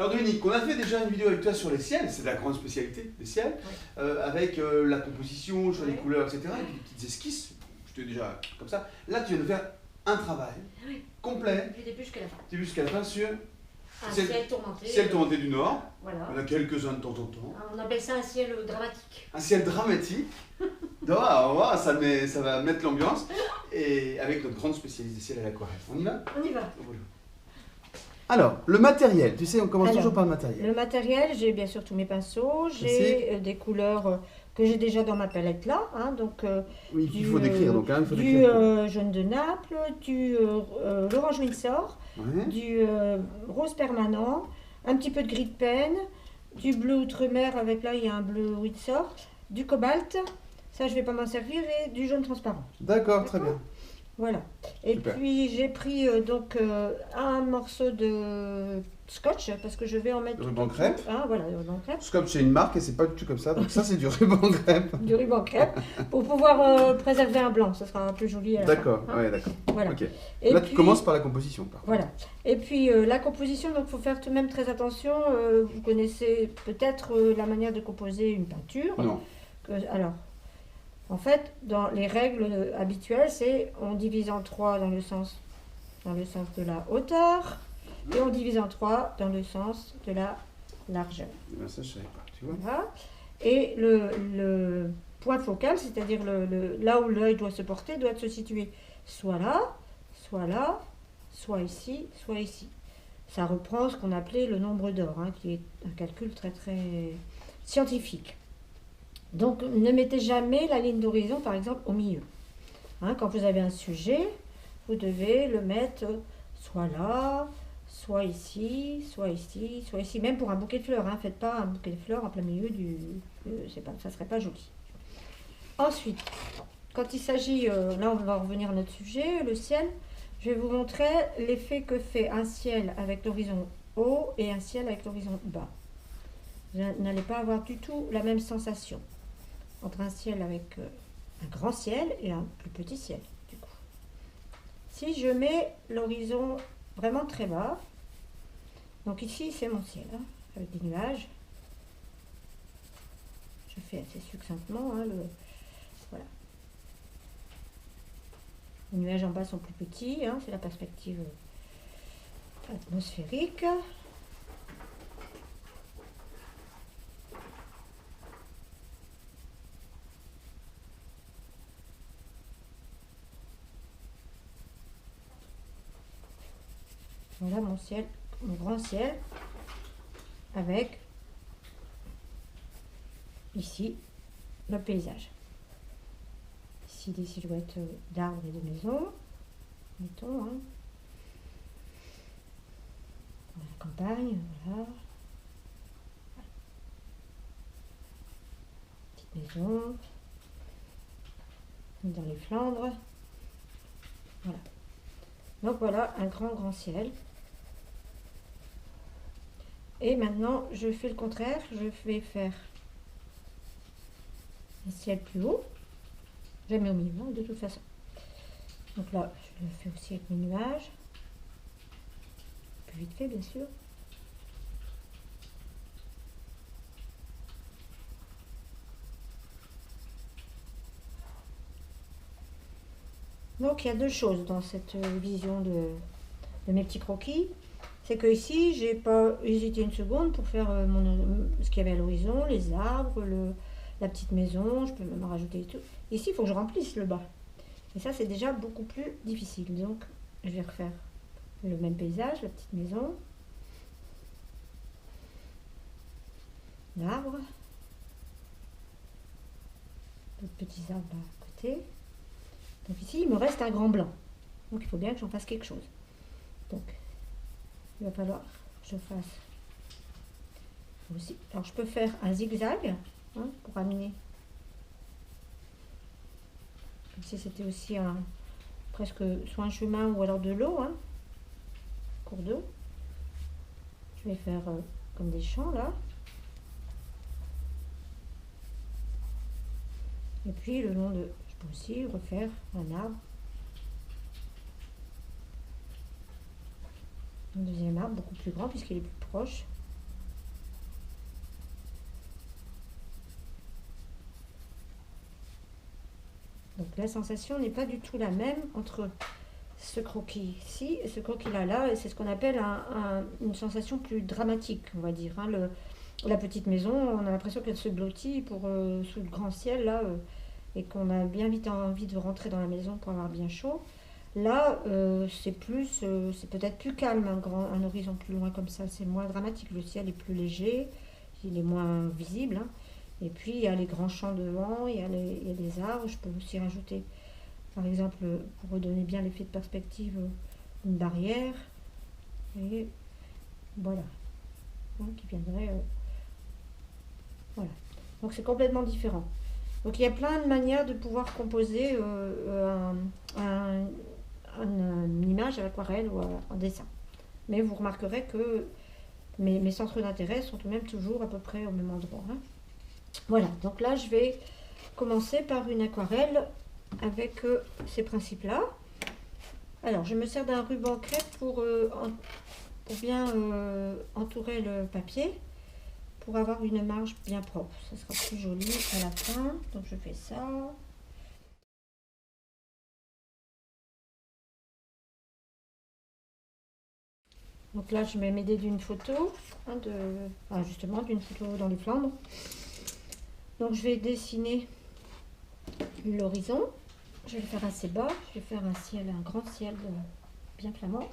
Alors Dominique, on a fait déjà une vidéo avec toi sur les ciels, c'est la grande spécialité des ciels, avec la composition, sur les couleurs, etc. Et puis des petites esquisses, je t'ai déjà comme ça. Là, tu viens de faire un travail complet, Du début jusqu'à la fin. début jusqu'à la fin, sur Un ciel tourmenté. Ciel tourmenté du Nord. Voilà. On a quelques-uns de temps en temps. On appelle ça un ciel dramatique. Un ciel dramatique. Oh, ça va mettre l'ambiance. Et avec notre grande spécialiste des ciels à l'aquarelle. On y va? On y va. Alors, le matériel, tu sais, on commence toujours par le matériel. Le matériel, j'ai bien sûr tous mes pinceaux, j'ai des couleurs que j'ai déjà dans ma palette là. Hein, donc, oui, il faut décrire. Donc, hein, du jaune de Naples, du l'orange Windsor, du rose permanent, un petit peu de gris de Pen, du bleu outre-mer avec là il y a un bleu Windsor, du cobalt, ça je vais pas m'en servir, et du jaune transparent. D'accord, très bien. Voilà. Et Super. puis j'ai pris un morceau de scotch parce que je vais en mettre. Ruban crêpe. Ah voilà, le ruban crêpe. Scotch c'est une marque et c'est pas du tout comme ça, donc ça c'est du ruban crêpe. Du ruban crêpe pour pouvoir préserver un blanc, ça sera un peu joli à la D'accord, fin, hein. ouais, d'accord. Voilà. Okay. Et là puis, tu commences par la composition. Voilà. Et puis la composition, donc il faut faire tout de même très attention. Vous connaissez peut-être la manière de composer une peinture. Non. Alors. En fait, dans les règles habituelles, c'est on divise en 3 dans le sens de la hauteur et on divise en 3 dans le sens de la largeur. Ben ça, je savais pas, tu vois. Voilà. Et le point focal, c'est-à-dire là où l'œil doit se porter, doit se situer soit là, soit ici, soit ici. Ça reprend ce qu'on appelait le nombre d'or, hein, qui est un calcul très très scientifique. Donc, ne mettez jamais la ligne d'horizon, par exemple, au milieu. Hein, quand vous avez un sujet, vous devez le mettre soit là, soit ici, soit ici, soit ici. Même pour un bouquet de fleurs, hein, faites pas un bouquet de fleurs en plein milieu du... ça serait pas joli. Ensuite, quand il s'agit... là, on va revenir à notre sujet, le ciel. Je vais vous montrer l'effet que fait un ciel avec l'horizon haut et un ciel avec l'horizon bas. Vous n'allez pas avoir du tout la même sensation entre un ciel avec un grand ciel et un plus petit ciel, du coup. Si je mets l'horizon vraiment très bas, donc ici c'est mon ciel, hein, avec des nuages. Je fais assez succinctement, hein, voilà. Les nuages en bas sont plus petits, hein, c'est la perspective atmosphérique. Voilà mon ciel, mon grand ciel, avec ici le paysage. Ici des silhouettes d'arbres et de maisons, mettons, hein. La campagne, voilà. Petite maison, dans les Flandres, voilà. Donc voilà un grand ciel. Et maintenant, je fais le contraire, je vais faire un ciel plus haut, jamais au milieu, de toute façon. Donc là, je le fais aussi avec mes nuages, plus vite fait bien sûr. Donc il y a deux choses dans cette vision de mes petits croquis. C'est que ici, j'ai pas hésité une seconde pour faire ce qu'il y avait à l'horizon, les arbres, la petite maison, je peux même rajouter tout. Ici, il faut que je remplisse le bas. Et ça, c'est déjà beaucoup plus difficile. Donc, je vais refaire le même paysage, la petite maison, l'arbre, d'autres petits arbres à côté. Donc ici, il me reste un grand blanc. Donc, il faut bien que j'en fasse quelque chose. Donc, il va falloir que je fasse aussi. Alors, je peux faire un zigzag, hein, pour amener. Comme si c'était aussi presque soit un chemin ou alors de l'eau, hein, cours d'eau. Je vais faire comme des champs là. Et puis le long de, je peux aussi refaire un arbre. Un deuxième arbre beaucoup plus grand puisqu'il est plus proche. Donc la sensation n'est pas du tout la même entre ce croquis-ci et ce croquis-là. Et c'est ce qu'on appelle une sensation plus dramatique, on va dire. Hein. La petite maison, on a l'impression qu'elle se blottit sous le grand ciel, là, et qu'on a bien vite envie de rentrer dans la maison pour avoir bien chaud. Là, c'est peut-être plus calme, un horizon plus loin comme ça, c'est moins dramatique. Le ciel est plus léger, il est moins visible. Hein. Et puis, il y a les grands champs devant, il y a les arbres. Je peux aussi rajouter, par exemple, pour redonner bien l'effet de perspective, une barrière. Et voilà. Hein, qui viendrait... voilà. Donc, c'est complètement différent. Donc, il y a plein de manières de pouvoir composer une image à l'aquarelle ou en dessin. Mais vous remarquerez que mes centres d'intérêt sont même toujours à peu près au même endroit. Hein. Voilà, donc là je vais commencer par une aquarelle avec ces principes-là. Alors je me sers d'un ruban crêpe pour bien entourer le papier, pour avoir une marge bien propre. Ça sera plus joli à la fin, donc je fais ça. Donc là je vais m'aider d'une photo, justement d'une photo dans les Flandres. Donc je vais dessiner l'horizon, je vais le faire assez bas, je vais faire un grand ciel bien flamand.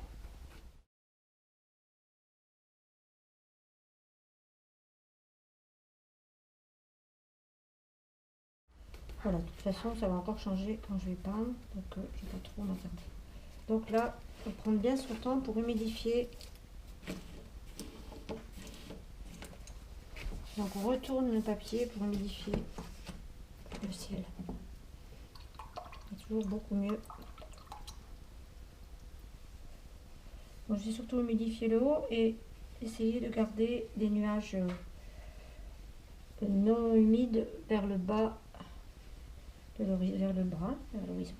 Voilà, de toute façon ça va encore changer quand je vais peindre, donc je ne vais pas trop m'attarder. Donc là, il faut prendre bien son temps pour humidifier. Donc on retourne le papier pour humidifier le ciel. C'est toujours beaucoup mieux. Donc, je vais surtout humidifier le haut et essayer de garder des nuages non humides vers le bas, vers le bras, vers l'horizon.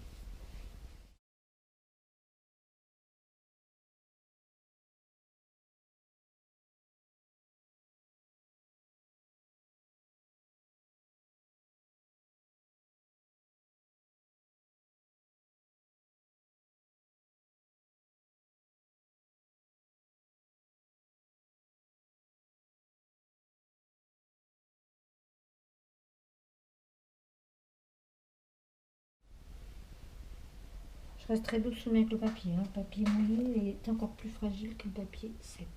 Je reste très douce avec le papier. Hein. Le papier mouillé est encore plus fragile qu'un papier sec.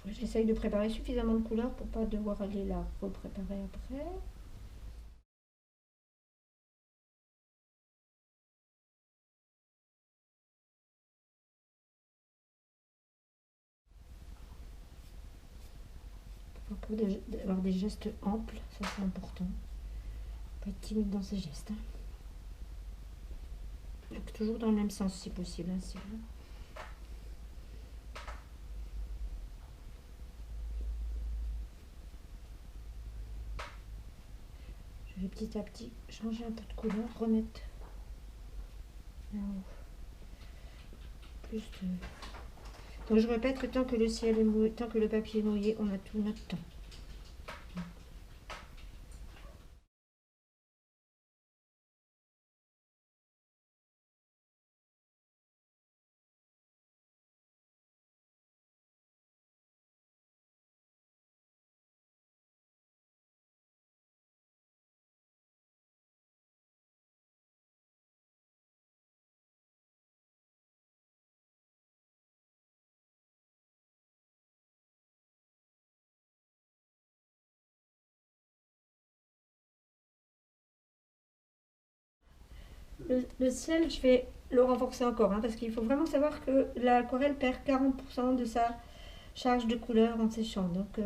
J'essaye de préparer suffisamment de couleurs pour ne pas devoir aller la repréparer après. Pour avoir des gestes amples, ça c'est important. Pas être timide dans ses gestes. Hein. Toujours dans le même sens si possible. Hein, je vais petit à petit changer un peu de couleur, remettre plus de... Donc je répète que tant que le ciel est mouillé, tant que le papier est mouillé, on a tout notre temps. Le ciel, je vais le renforcer encore, hein, parce qu'il faut vraiment savoir que l'aquarelle perd 40% de sa charge de couleur en séchant. Donc,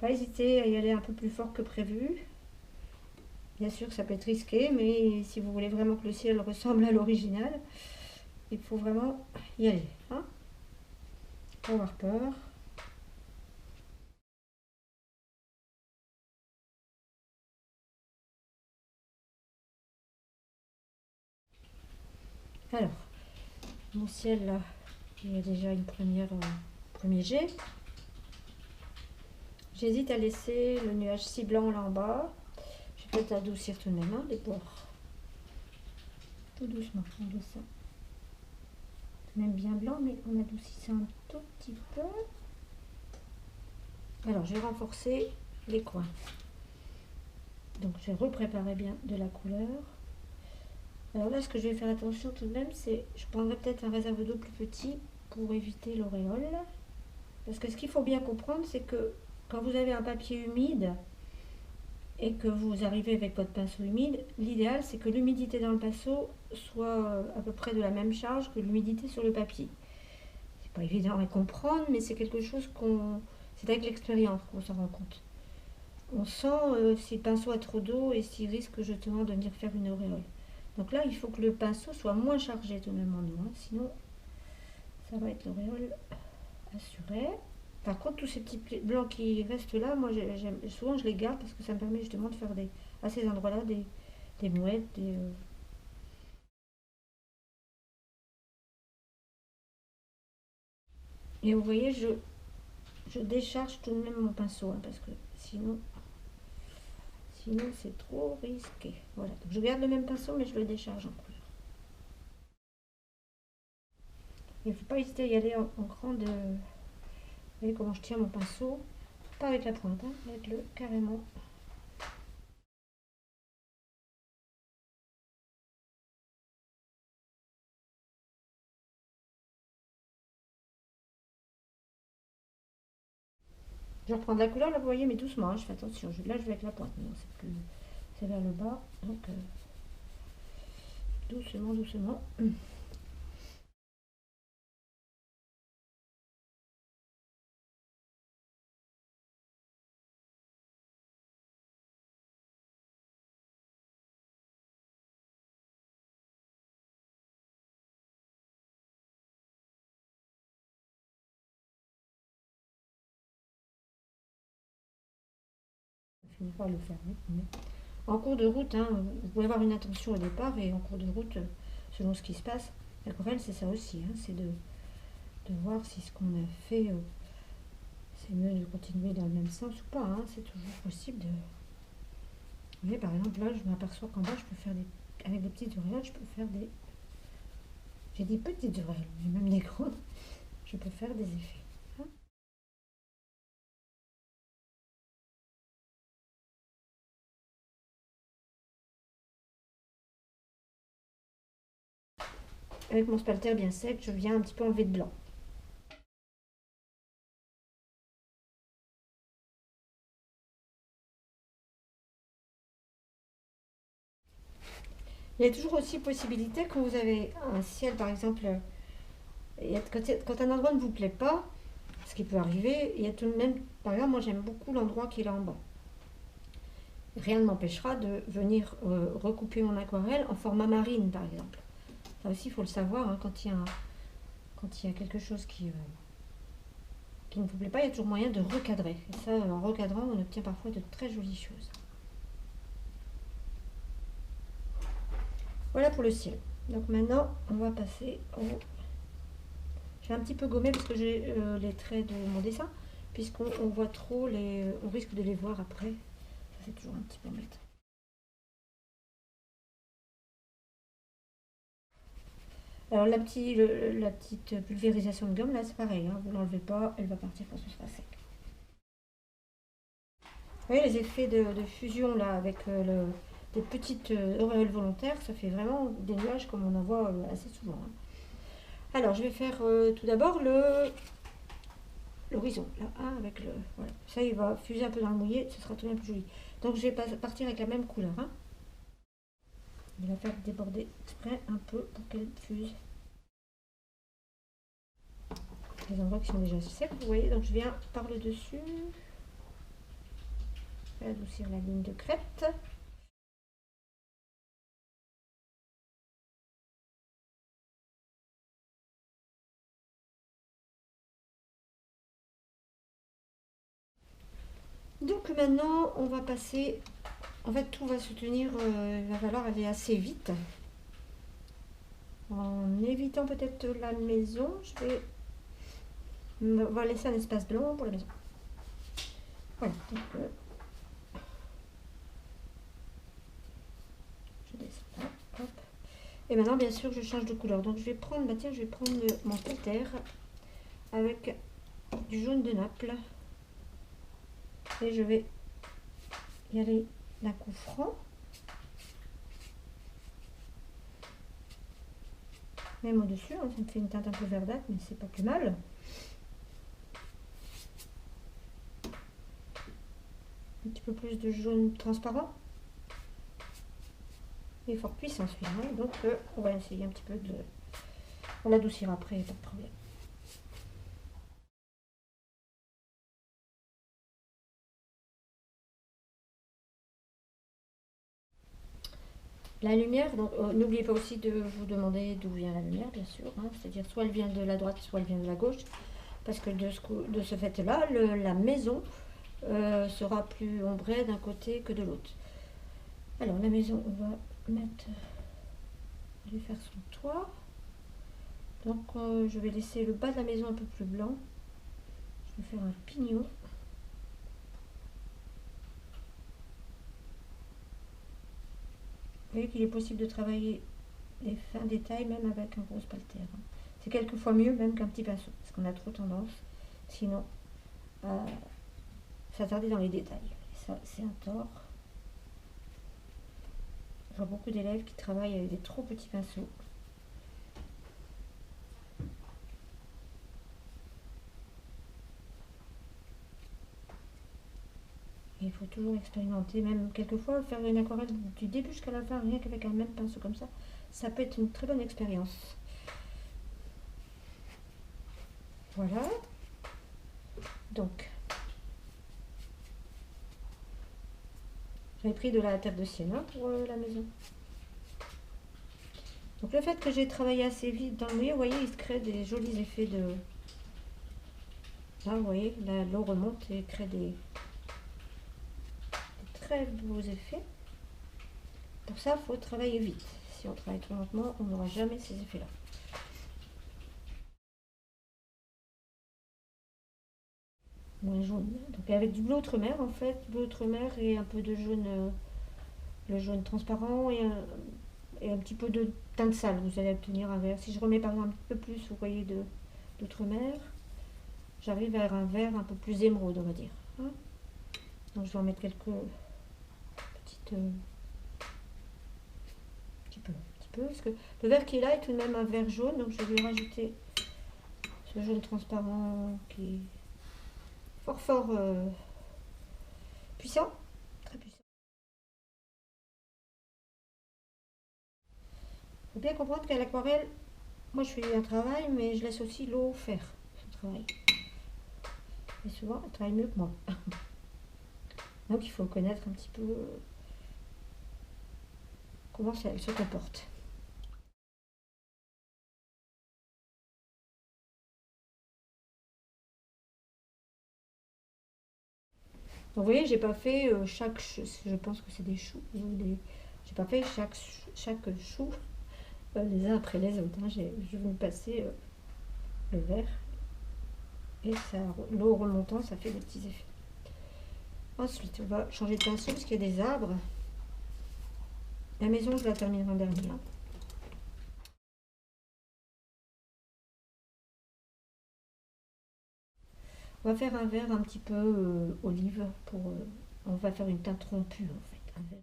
pas hésiter à y aller un peu plus fort que prévu. Bien sûr, ça peut être risqué, mais si vous voulez vraiment que le ciel ressemble à l'original, il faut vraiment y aller. Hein, pas avoir peur. Alors, mon ciel là, il y a déjà premier jet. J'hésite à laisser le nuage si blanc là en bas. Je vais peut-être adoucir tout de même les bords. Tout doucement, on laisse ça. Même bien blanc, mais on adoucit ça un tout petit peu. Alors, je vais renforcer les coins. Donc, je vais repréparer bien de la couleur. Alors là, ce que je vais faire attention tout de même, c'est je prendrai peut-être un réserve d'eau plus petit pour éviter l'auréole. Parce que ce qu'il faut bien comprendre, c'est que quand vous avez un papier humide et que vous arrivez avec votre pinceau humide, l'idéal, c'est que l'humidité dans le pinceau soit à peu près de la même charge que l'humidité sur le papier. C'est pas évident à comprendre, mais c'est quelque chose c'est avec l'expérience qu'on s'en rend compte. On sent si le pinceau a trop d'eau et s'il risque justement de venir faire une auréole. Donc là, il faut que le pinceau soit moins chargé tout de même en eau, hein, sinon ça va être l'auréole assurée. Par contre, tous ces petits blancs qui restent là, moi souvent je les garde parce que ça me permet justement de faire à ces endroits-là des mouettes, Et vous voyez, je décharge tout de même mon pinceau, hein, parce que sinon c'est trop risqué. Voilà, donc je garde le même pinceau, mais je le décharge en couleur. Il ne faut pas hésiter à y aller en grande... Vous voyez comment je tiens mon pinceau, pas avec la pointe, hein, avec le carrément. Je reprends de la couleur, là vous voyez, mais doucement, hein, je fais attention. Là je vais avec la pointe, non, c'est vers le bas, donc doucement, doucement. Je vais pas le faire. Mais... En cours de route, hein, vous pouvez avoir une intention au départ et en cours de route, selon ce qui se passe, l'aquarelle c'est ça aussi, hein, c'est de voir si ce qu'on a fait, c'est mieux de continuer dans le même sens ou pas. Hein, c'est toujours possible de... Vous voyez, par exemple, là, je m'aperçois qu'en bas, je peux faire avec des petites auréoles, je peux faire des... J'ai des petites auréoles, j'ai même des grandes. Je peux faire des effets. Hein. Avec mon spalter bien sec, je viens un petit peu enlever de blanc. Il y a toujours aussi possibilité quand vous avez un ciel, par exemple, quand un endroit ne vous plaît pas, ce qui peut arriver, il y a tout de même, par exemple, moi j'aime beaucoup l'endroit qui est là en bas. Rien ne m'empêchera de venir recouper mon aquarelle en format marine, par exemple. Ça aussi, il faut le savoir, hein, quand il y a quelque chose qui ne vous plaît pas, il y a toujours moyen de recadrer. Et ça, en recadrant, on obtient parfois de très jolies choses. Voilà pour le ciel. Donc maintenant, on va passer au... J'ai un petit peu gommé parce que j'ai les traits de mon dessin, puisqu'on voit trop on risque de les voir après. Ça, c'est toujours un petit peu embêtant. Alors la petite pulvérisation de gomme, là, c'est pareil. Hein, vous l'enlevez pas, elle va partir quand ce sera sec. Vous voyez les effets de fusion là avec des petites auréoles volontaires, ça fait vraiment des nuages comme on en voit assez souvent. Hein. Alors je vais faire tout d'abord l'horizon, là, hein, avec le... Voilà. Ça il va fuser un peu dans le mouillé, ce sera tout bien plus joli. Donc je vais partir avec la même couleur. Hein. Je vais la faire déborder exprès un peu pour qu'elle fuse. Les endroits qui sont déjà secs, vous voyez, donc je viens par le dessus. Je vais adoucir la ligne de crête. Donc maintenant, on va passer... En fait, tout va se tenir, il va falloir aller assez vite. En évitant peut-être la maison, on va laisser un espace blanc pour la maison. Voilà, donc, je descends là, hop. Et maintenant, bien sûr, je change de couleur. Donc, je vais prendre, bah tiens, je vais prendre mon Péter avec du jaune de Naples. Et je vais y aller d'un coup franc. Même au-dessus, hein, ça me fait une teinte un peu verdâtre, mais c'est pas plus mal. Un petit peu plus de jaune transparent. Il est fort puissant celui-là, donc on va essayer un petit peu de... On l'adoucira après, pas de problème. La lumière, donc n'oubliez pas aussi de vous demander d'où vient la lumière, bien sûr. Hein, c'est-à-dire soit elle vient de la droite, soit elle vient de la gauche. Parce que de ce fait-là, la maison sera plus ombrée d'un côté que de l'autre. Alors la maison, on va mettre... On va lui faire son toit. Donc je vais laisser le bas de la maison un peu plus blanc. Je vais faire un pignon. Vous voyez qu'il est possible de travailler les fins détails même avec un gros spalter. C'est quelquefois mieux même qu'un petit pinceau, parce qu'on a trop tendance, sinon, à s'attarder dans les détails. Et ça, c'est un tort. Je vois beaucoup d'élèves qui travaillent avec des trop petits pinceaux. Et il faut toujours expérimenter, même quelquefois faire une aquarelle du début jusqu'à la fin, rien qu'avec un même pinceau comme ça peut être une très bonne expérience. Voilà. Donc, j'avais pris de la terre de sienna pour la maison. Donc le fait que j'ai travaillé assez vite dans le milieu, vous voyez, il se crée des jolis effets de... Là, vous voyez, l'eau remonte et crée des très beaux effets. Pour ça, il faut travailler vite. Si on travaille trop lentement, on n'aura jamais ces effets-là. Moins jaune. Donc avec du bleu outre-mer, en fait, bleu outre-mer et un peu de jaune, le jaune transparent et un petit peu de teinte sale. Vous allez obtenir un vert. Si je remets par exemple un petit peu plus, vous voyez, d'outre-mer, j'arrive vers un vert un peu plus émeraude, on va dire. Hein. Donc je vais en mettre quelques petites... un petit peu, parce que le vert qui est là est tout de même un vert jaune, donc je vais lui rajouter ce jaune transparent qui est fort puissant, très puissant. Il faut bien comprendre qu'à l'aquarelle, moi je fais un travail, mais je laisse aussi l'eau faire son travail. Et souvent, elle travaille mieux que moi. Donc il faut connaître un petit peu comment elle se comporte. Donc vous voyez, j'ai pas fait je pense que c'est des choux, j'ai pas fait chaque chou les uns après les autres. Hein. Je vais passer le vert et l'eau remontant, ça fait des petits effets. Ensuite, on va changer de pinceau parce qu'il y a des arbres. La maison, je la terminerai en dernier. On va faire un vert un petit peu olive pour. On va faire une teinte rompue en fait. Un vert.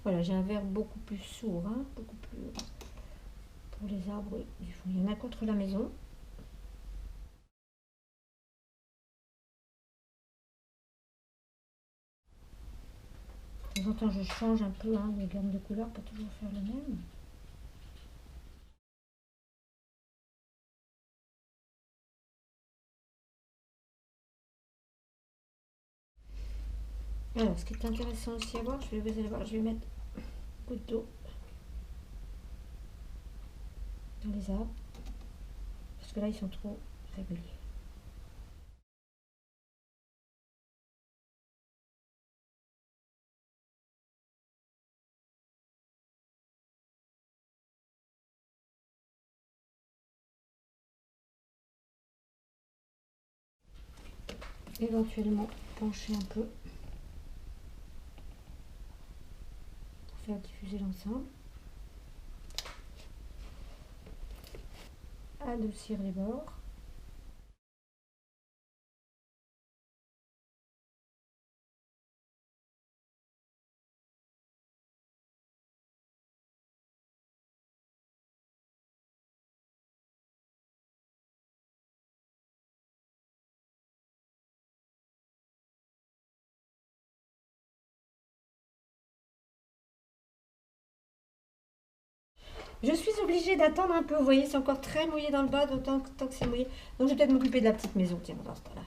Voilà, j'ai un vert beaucoup plus sourd, hein, beaucoup plus pour les arbres du fond. Il y en a contre la maison. De temps en temps, je change un peu les gammes de couleurs pour toujours faire le même. Alors, ce qui est intéressant aussi à voir, vous allez voir, je vais mettre une goutte d'eau dans les arbres, parce que là, ils sont trop réguliers. éventuellement pencher un peu pour faire diffuser l'ensemble. Adoucir les bords. Je suis obligée d'attendre un peu, vous voyez, c'est encore très mouillé dans le bas, tant que c'est mouillé. Donc je vais peut-être m'occuper de la petite maison, tiens, dans ce temps-là.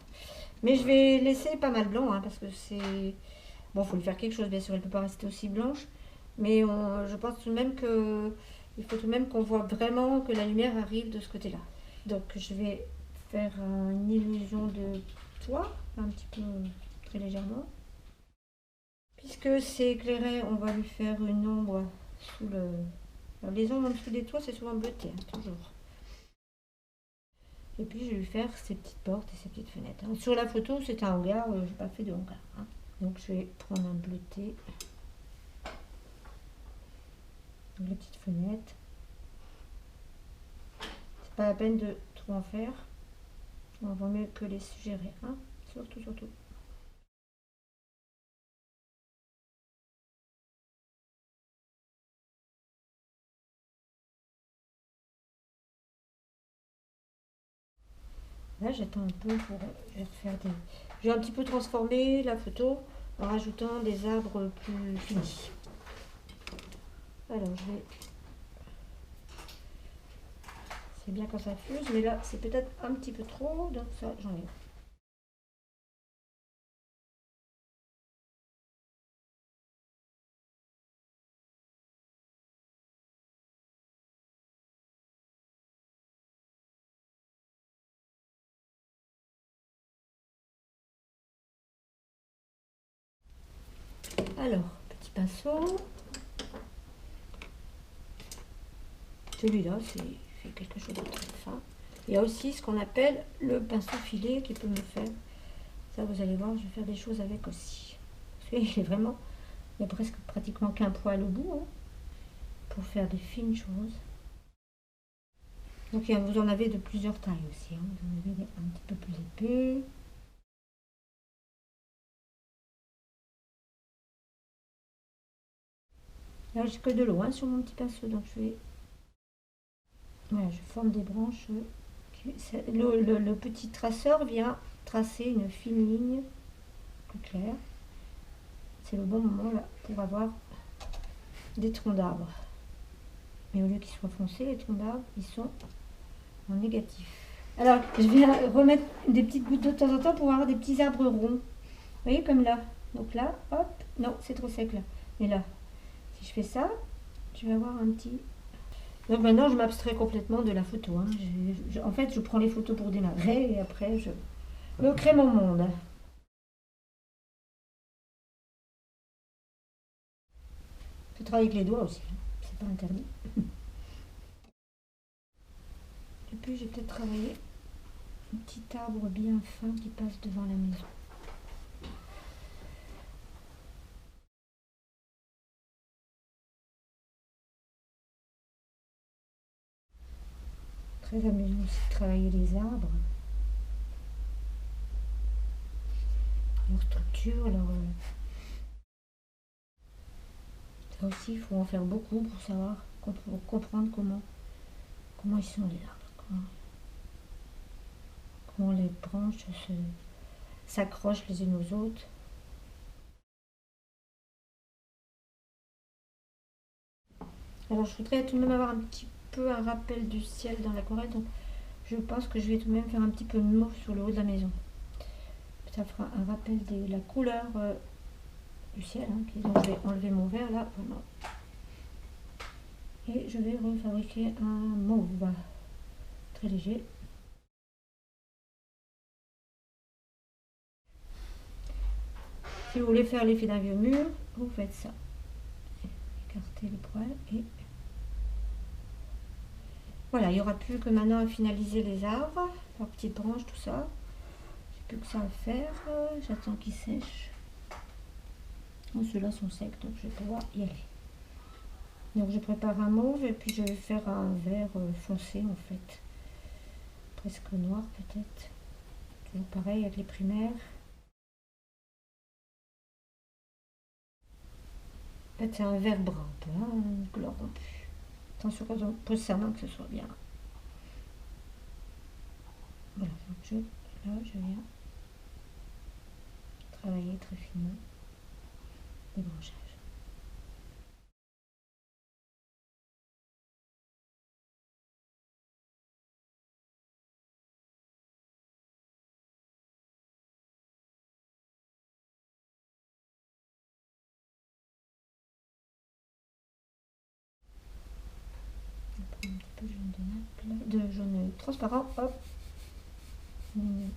Mais je vais laisser pas mal blanc, hein, parce que c'est... Bon, il faut lui faire quelque chose, bien sûr, elle ne peut pas rester aussi blanche. Mais je pense tout de même que... Il faut tout de même qu'on voit vraiment que la lumière arrive de ce côté-là. Donc je vais faire une illusion de toit, un petit peu, très légèrement. Puisque c'est éclairé, on va lui faire une ombre sous le... Alors, les ombres en dessous des toits, c'est souvent bleuté, hein, toujours. Et puis, je vais lui faire ces petites portes et ces petites fenêtres. Hein. Sur la photo, c'est un hangar, je n'ai pas fait de hangar. Hein. Donc, je vais prendre un bleuté. Donc, les petites fenêtres. C'est pas la peine de trop en faire. On vaut mieux que les suggérer. Hein. Surtout, surtout. Là, j'attends un peu pour refaire des... Je vais un petit peu transformer la photo en rajoutant des arbres plus finis. Alors, je vais... C'est bien quand ça fuse, mais là, c'est peut-être un petit peu trop, donc ça, j'enlève. Alors, petit pinceau. Celui-là, c'est fait quelque chose de très fin. Il y a aussi ce qu'on appelle le pinceau filet qui peut me faire. Ça, vous allez voir, je vais faire des choses avec aussi. Il est vraiment, il n'y a presque pratiquement qu'un poil au bout, hein, pour faire des fines choses. Donc, vous en avez de plusieurs tailles aussi. Hein. Vous en avez un petit peu plus épais. Là, j'ai que de l'eau hein, sur mon petit pinceau, donc je vais... Voilà, je forme des branches. Le petit traceur vient tracer une fine ligne plus claire. C'est le bon moment là pour avoir des troncs d'arbres. Mais au lieu qu'ils soient foncés, les troncs d'arbres, ils sont en négatif. Alors, je vais remettre des petites gouttes d'eau de temps en temps pour avoir des petits arbres ronds. Vous voyez, comme là. Donc là, hop, non, c'est trop sec là. Mais là, si je fais ça, je vais avoir un petit... Donc maintenant, je m'abstrais complètement de la photo. Hein. En fait, je prends les photos pour démarrer et après, je me crée mon monde. Je travaille avec les doigts aussi, hein. C'est pas interdit. Et puis, j'ai peut-être travaillé un petit arbre bien fin qui passe devant la maison. Très amusant aussi de travailler les arbres. Leur structure, leur... Ça aussi, il faut en faire beaucoup pour savoir, pour comprendre comment ils sont les arbres. Comment les branches s'accrochent les unes aux autres. Alors, je voudrais tout de même avoir un petit peu un rappel du ciel dans l'aquarelle, donc je pense que je vais tout de même faire un petit peu de mauve sur le haut de la maison. Ça fera un rappel de la couleur du ciel. Hein, donc je vais enlever mon vert là, vraiment. Et je vais refabriquer un mauve très léger. Si vous voulez faire l'effet d'un vieux mur, vous faites ça. Écartez les poils et voilà, il n'y aura plus que maintenant à finaliser les arbres, leurs petites branches, tout ça. plus que ça à faire. J'attends qu'ils sèchent. Oh, ceux-là sont secs, donc je vais pouvoir y aller. Donc je prépare un mauve et puis je vais faire un vert foncé en fait. Presque noir peut-être. Toujours pareil avec les primaires. En fait c'est un vert brun un peu, hein, une couleur rompue. Attention quand on pose sa main que ce soit bien. Voilà, donc là je viens travailler très finement les branchages. Un petit peu de jaune de jaune transparent, hop, une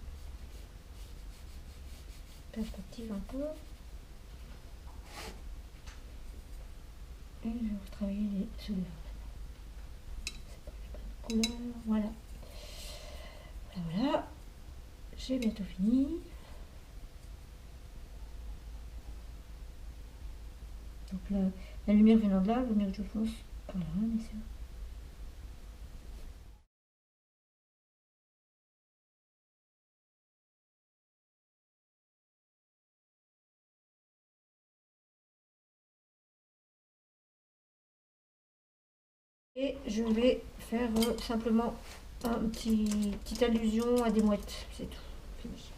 perspective un peu, et je vais retravailler les souleveurs. C'est pas de couleur, voilà. Voilà, j'ai bientôt fini. Donc là, la lumière venant de là, vaut mieux que je fonce par là, bien sûr. Et je vais faire simplement petite allusion à des mouettes, c'est tout, fini.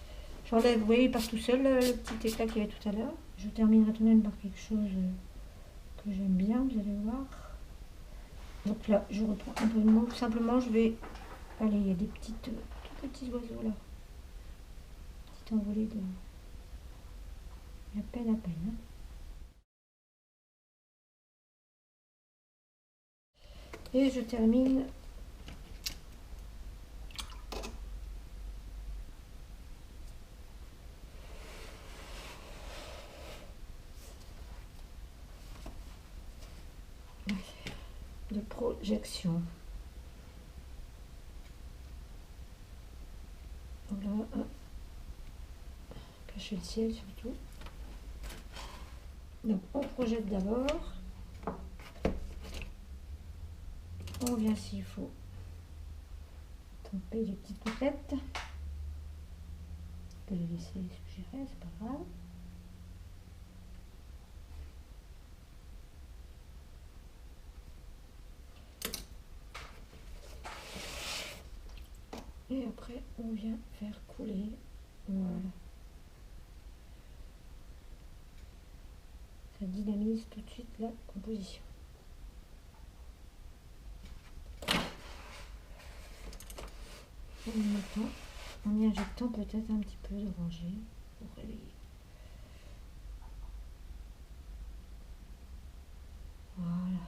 J'enlève, vous voyez, il part tout seul le petit éclat qu'il y avait tout à l'heure. Je terminerai tout de même par quelque chose que j'aime bien, vous allez voir. Donc là, je reprends un peu de mauve. Simplement, je vais... Allez, il y a des tout petits oiseaux là. Petite envolée de... À peine, à peine. Hein. Et je termine de projection. Donc là, cacher le ciel surtout. Donc on projette d'abord. On vient s'il faut tremper les petites gouttelettes. On peut les laisser suggérer, c'est pas grave. Et après, on vient faire couler. Voilà. Ça dynamise tout de suite la composition. En y injectant peut-être un petit peu d'oranger pour réveiller. Voilà.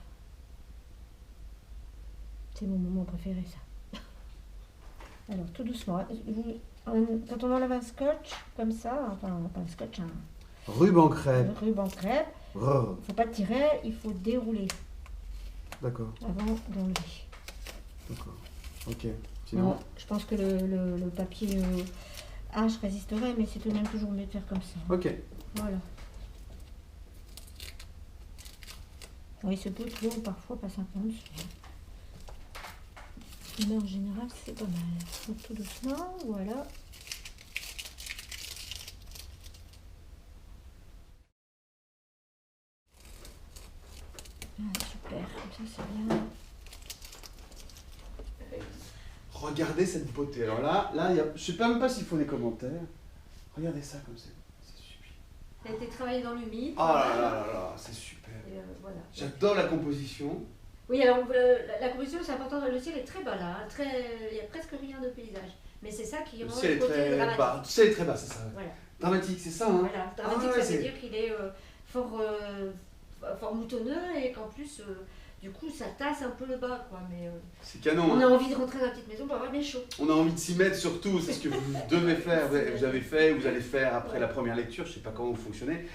C'est mon moment préféré, ça. Alors, tout doucement. Quand on enlève un scotch, comme ça, enfin, pas un scotch, un ruban crêpe. Ruban crêpe. Oh. Il ne faut pas tirer, il faut dérouler. D'accord. Avant d'enlever. D'accord. Ok. Sinon... Non, je pense que le papier H résisterait, mais c'est tout de même toujours mieux de faire comme ça. Ok. Voilà. Oui, il se peut que l'eau parfois passe un peu en dessous. Mais en général, c'est pas mal. Donc tout doucement, voilà. Ah, super, comme ça c'est bien. Regardez cette beauté. Alors là, je sais même pas s'il faut des commentaires. Regardez ça comme c'est super. Ça a été travaillé dans l'humide. Ah là là là là, c'est super. Voilà. J'adore la composition. Oui, alors la composition, c'est important. Le ciel est très bas là. Il n'y a presque rien de paysage. Mais c'est ça qui rend le côté dramatique. Bas. Le ciel est très bas, c'est ça. Voilà. Dramatique, c'est ça. Hein. Voilà. Dramatique, ça veut dire qu'il est fort moutonneux et qu'en plus, du coup, ça tasse un peu le bas, quoi. Mais c'est canon. On a envie de rentrer dans la petite maison pour avoir bien chaud. On a envie de s'y mettre surtout, c'est ce que vous devez faire. Vous avez fait, vous allez faire après la première lecture. Je ne sais pas comment vous fonctionnez,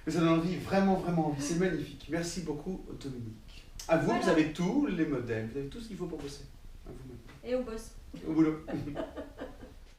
mais ça donne envie, vraiment, vraiment envie. C'est magnifique. Merci beaucoup, Dominique. À vous, voilà. Vous avez tous les modèles, vous avez tout ce qu'il faut pour bosser. À vous. Et on bosse. Au boulot.